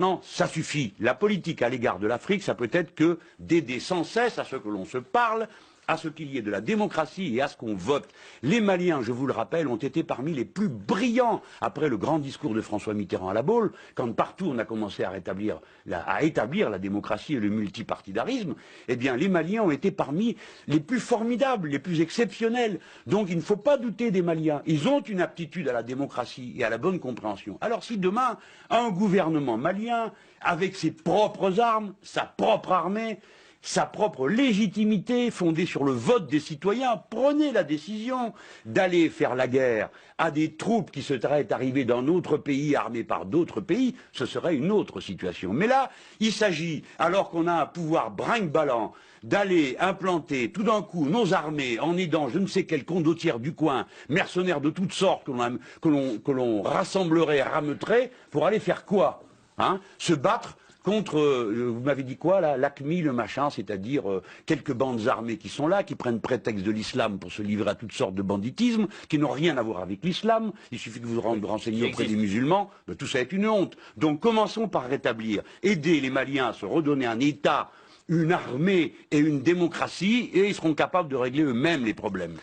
maintenant, ça suffit. La politique à l'égard de l'Afrique, ça peut être que d'aider sans cesse à ce que l'on se parle, à ce qu'il y ait de la démocratie et à ce qu'on vote. Les Maliens, je vous le rappelle, ont été parmi les plus brillants après le grand discours de François Mitterrand à La Baule, quand partout on a commencé à établir la démocratie et le multipartidarisme. Eh bien, les Maliens ont été parmi les plus formidables, les plus exceptionnels. Donc il ne faut pas douter des Maliens. Ils ont une aptitude à la démocratie et à la bonne compréhension. Alors si demain, un gouvernement malien, avec ses propres armes, sa propre armée, sa propre légitimité fondée sur le vote des citoyens, prenez la décision d'aller faire la guerre à des troupes qui seraient arrivées d'un autre pays armées par d'autres pays, ce serait une autre situation. Mais là, il s'agit, alors qu'on a un pouvoir brinque-ballant, d'aller implanter tout d'un coup nos armées en aidant je ne sais quel condottiere du coin, mercenaires de toutes sortes que l'on rassemblerait, rameuterait, pour aller faire quoi, hein? Se battre contre, vous m'avez dit quoi là, l'AQMI, le machin, c'est-à-dire quelques bandes armées qui sont là, qui prennent prétexte de l'islam pour se livrer à toutes sortes de banditisme, qui n'ont rien à voir avec l'islam, il suffit que vous vous renseigniez auprès des musulmans, ben, tout ça est une honte. Donc commençons par rétablir, aider les Maliens à se redonner un État, une armée et une démocratie, et ils seront capables de régler eux-mêmes les problèmes.